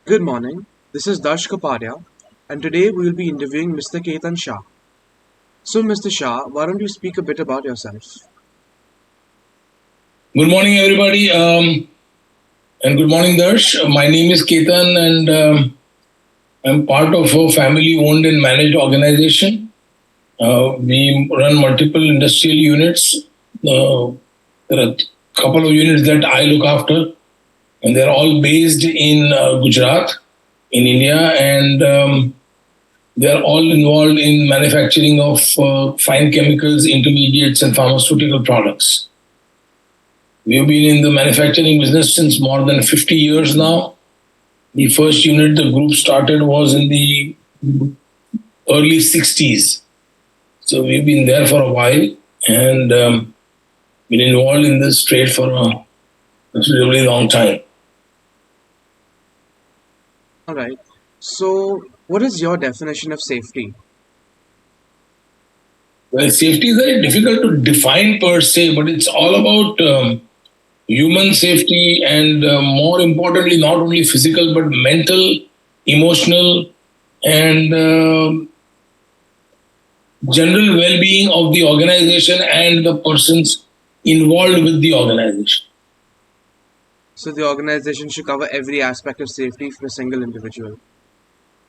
Good morning. This is Darsh Kapadia, and today we will be interviewing Mr. Ketan Shah. So, Mr. Shah, why don't you speak a bit about yourself? Good morning, everybody, and good morning, Darsh. My name is Ketan, and I'm part of a family-owned and managed organization. We run multiple industrial units. There are a couple of units that I look after, and they're all based in Gujarat, in India, and they're all involved in manufacturing of fine chemicals, intermediates, and pharmaceutical products. We've been in the manufacturing business since more than 50 years now. The first unit the group started was in the early 60s. So we've been there for a while and been involved in this trade for a really long time. All right. So, what is your definition of safety? Well, safety is very difficult to define per se, but it's all about human safety and more importantly, not only physical but mental, emotional, and general well-being of the organization and the persons involved with the organization. So, the organization should cover every aspect of safety for a single individual.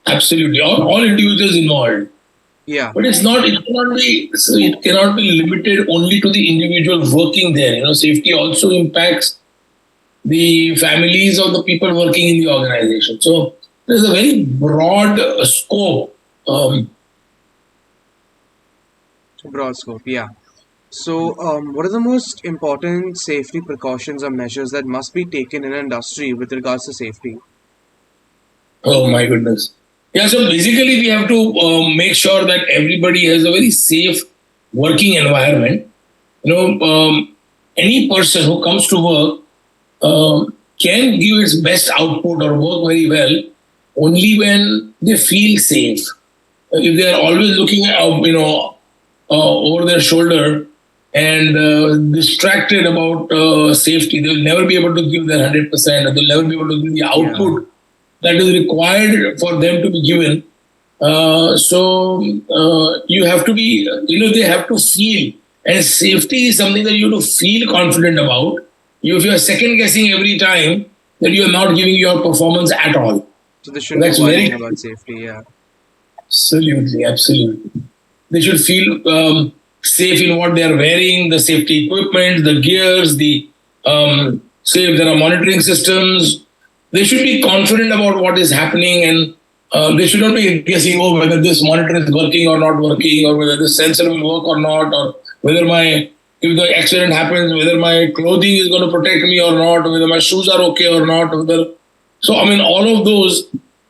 Absolutely, all individuals involved. Yeah, But it's not. It cannot be. So it cannot be limited only to the individual working there. Safety also impacts the families of the people working in the organization. So there's a very broad scope. broad scope. Yeah. So, what are the most important safety precautions or measures that must be taken in an industry with regards to safety? Oh my goodness. Yeah, so basically we have to make sure that everybody has a very safe working environment. Any person who comes to work can give its best output or work very well only when they feel safe. If they are always looking over their shoulder and distracted about safety, they will never be able to give their 100%, or they'll never be able to give the Yeah. output that is required for them to be given. You have to be, they have to feel. And safety is something that you have to feel confident about. If you are second guessing every time, that you are not giving your performance at all. So, they So shouldn't be that's worrying very about safety. Yeah. absolutely, absolutely. They should feel safe in what they are wearing, the safety equipment, the gears, say if there are monitoring systems, they should be confident about what is happening and they should not be guessing, whether this monitor is working or not working, or whether this sensor will work or not, or whether if the accident happens, whether my clothing is going to protect me or not, or whether my shoes are okay or not. All of those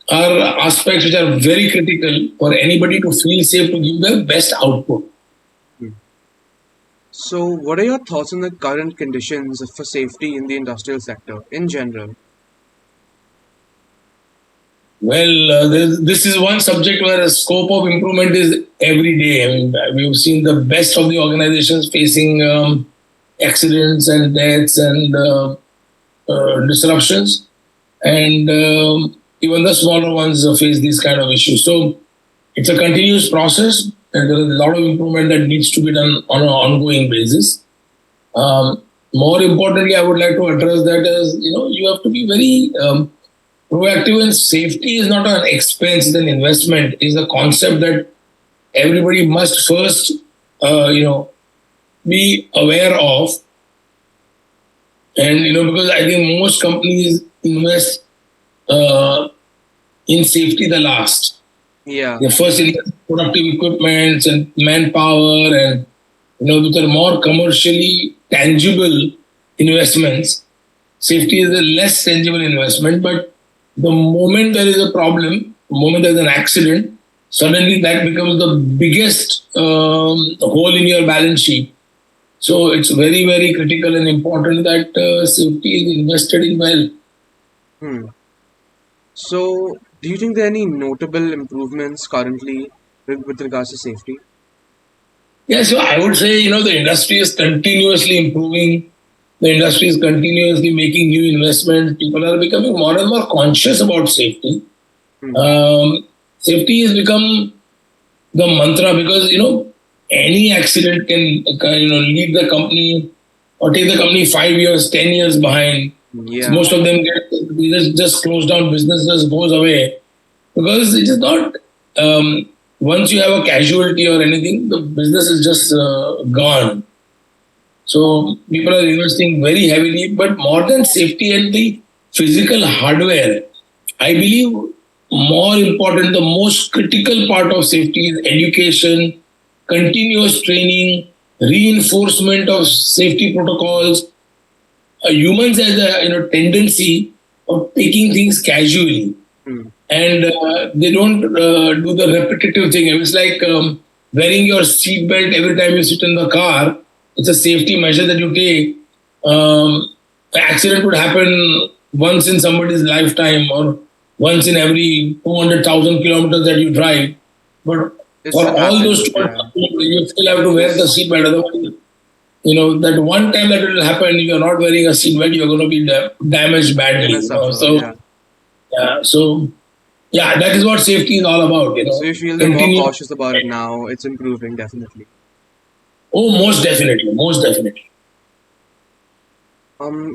are aspects which are very critical for anybody to feel safe to give the best output. Hmm. So, what are your thoughts on the current conditions for safety in the industrial sector in general? Well, this is one subject where the scope of improvement is every day. We've seen the best of the organizations facing accidents and deaths and disruptions, and even the smaller ones face these kind of issues. So it's a continuous process, and there is a lot of improvement that needs to be done on an ongoing basis. More importantly, I would like to address that as you have to be very proactive, and safety is not an expense; it's an investment. It's a concept that everybody must first, be aware of, and because I think most companies invest uh, in safety the last. Yeah. They first invest in productive equipment and manpower, and with the more commercially tangible investments, safety is a less tangible investment. But the moment there is a problem, the moment there is an accident, suddenly that becomes the biggest hole in your balance sheet. So it's very, very critical and important that safety is invested in well. Hmm. So, do you think there are any notable improvements currently with regards to safety? Yeah, so I would say, the industry is continuously improving. The industry is continuously making new investments. People are becoming more and more conscious about safety. Hmm. Safety has become the mantra because any accident can lead the company or take the company 5 years, 10 years behind. So Yeah. most of them get just close down, business just goes away because it is not. Once you have a casualty or anything, the business is just gone. So people are investing very heavily, but more than safety and the physical hardware, I believe more important, the most critical part of safety is education, continuous training, reinforcement of safety protocols. Humans has a tendency of taking things casually, Hmm. and they don't do the repetitive thing. It's like wearing your seatbelt every time you sit in the car. It's a safety measure that you take. An accident would happen once in somebody's lifetime or once in every 200,000 kilometers that you drive. But It for still all those happens. 200,000 Yeah. kilometers, you still have to wear the Yes. seatbelt. Otherwise, that one time that it will happen, you're not wearing a seatbelt, you're going to be damaged badly. Gonna suffer. So, Yeah. yeah, so yeah, that is what safety is all about. So you feel they're more Continue. cautious about it now. It's improving definitely. Oh, most definitely, most definitely.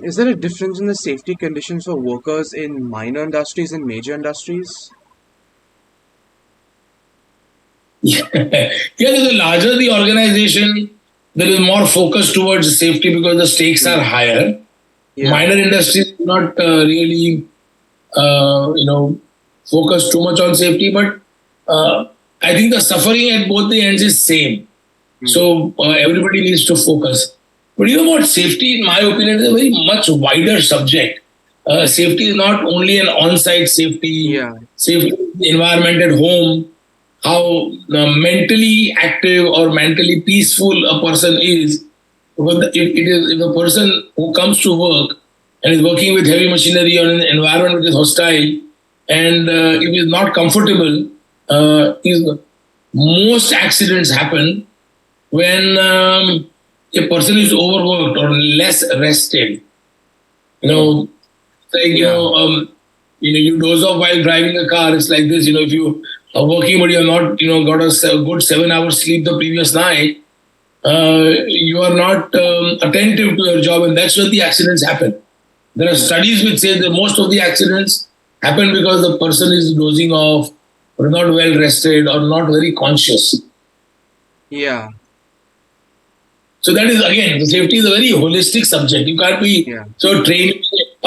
Is there a difference in the safety conditions for workers in minor industries and major industries? Yeah, the larger the organization, there is more focus towards safety because the stakes are Hmm. higher. Yeah. Minor industries do not really, focus too much on safety, but I think the suffering at both the ends is same. Hmm. So everybody needs to focus. But what? Safety, in my opinion, is a very much wider subject. Safety is not only an on-site safety, Yeah. safety of the environment at home, how mentally active or mentally peaceful a person is. Because if a person who comes to work and is working with heavy machinery or in an environment which is hostile, and if he is not comfortable, most accidents happen when a person is overworked or less rested. You Hmm. know, like Yeah. you doze off while driving a car. It's like this. If you are working but you're not, got a good 7 hours sleep the previous night, you are not attentive to your job, and that's when the accidents happen. There are Hmm. studies which say that most of the accidents happen because the person is dozing off or not well rested or not very conscious. Yeah. So that is again, the safety is a very holistic subject. You can't be Yeah. so training,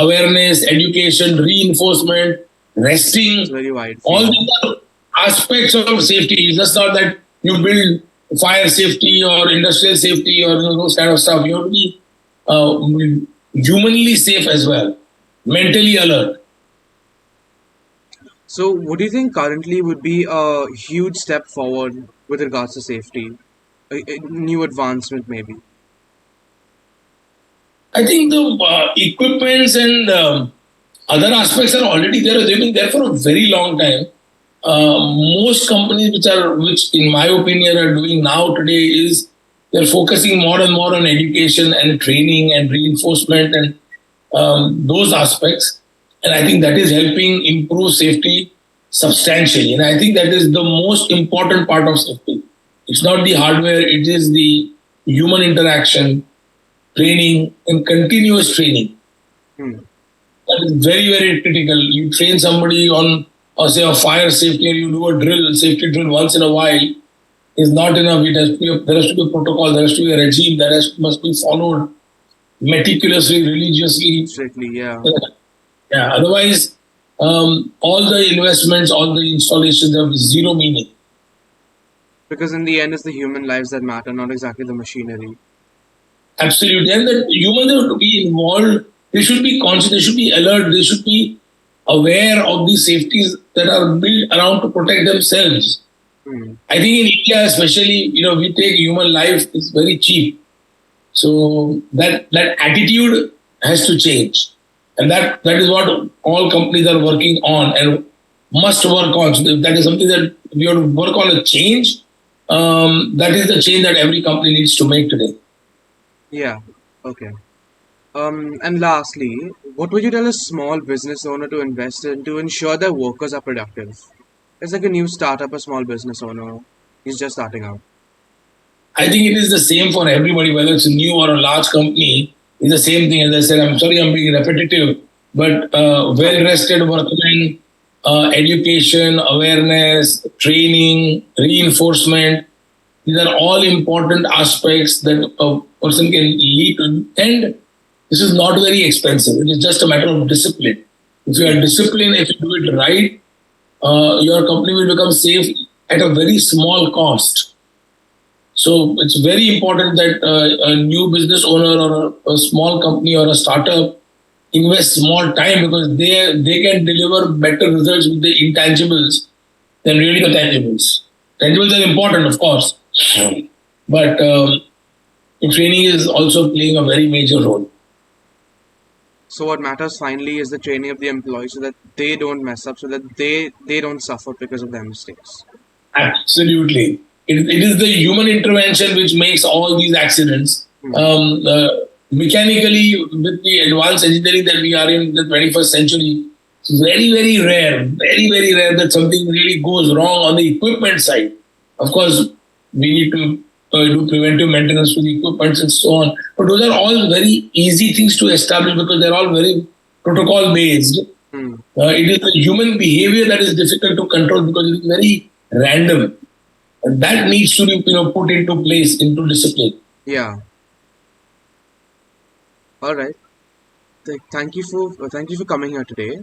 awareness, education, reinforcement, It's a resting. very wide All field. these are aspects of safety. It's just not that you build fire safety or industrial safety or those kind of stuff. You have to be uh, humanly safe as well, mentally alert. So, what do you think currently would be a huge step forward with regards to safety? A new advancement, maybe. I think the equipments and other aspects are already there. They've been there for a very long time. Most companies which in my opinion are doing now today is they're focusing more and more on education and training and reinforcement and those aspects. And I think that is helping improve safety substantially. And I think that is the most important part of safety. It's not the hardware, it is the human interaction, training, and continuous training. Hmm. That is very, very critical. You train somebody on, or say, a fire safety, or you do a drill, safety drill once in a while, is not enough. There has to be a protocol, there has to be a regime that must be followed meticulously, religiously. Strictly, yeah. Yeah, otherwise, all the investments, all the installations have zero meaning. Because in the end, it's the human lives that matter, not exactly the machinery. Absolutely. And that humans have to be involved. They should be conscious, they should be alert, they should be aware of the safeties that are built around to protect themselves. Hmm. I think in India, especially, we take human life is very cheap. So that attitude has to change. And that is what all companies are working on and must work on. So that is something that we have to work on a change. That is the change that every company needs to make today. Yeah. Okay. And lastly, what would you tell a small business owner to invest in to ensure their workers are productive? It's like a new startup, a small business owner. He's just starting out. I think it is the same for everybody, whether it's a new or a large company. It's the same thing. As I said, I'm sorry I'm being repetitive, but well rested workmen, education, awareness, training, reinforcement, these are all important aspects that a person can lead to. And this is not very expensive. It is just a matter of discipline. If you are disciplined, if you do it right, your company will become safe at a very small cost. So it's very important that a new business owner or a small company or a startup invest small time because they can deliver better results with the intangibles than really the tangibles. Tangibles are important, of course, but training is also playing a very major role. So what matters finally is the training of the employees so that they don't mess up, so that they don't suffer because of their mistakes. Absolutely. It is the human intervention which makes all these accidents. Hmm. Mechanically, with the advanced engineering that we are in the 21st century, it's very rare that something really goes wrong on the equipment side. Of course, we need to do preventive maintenance to the equipment and so on. But those are all very easy things to establish because they're all very protocol based. Hmm. It is the human behavior that is difficult to control because it is very random. And that needs to be put into place, into discipline. Yeah. All right. Thank you for coming here today.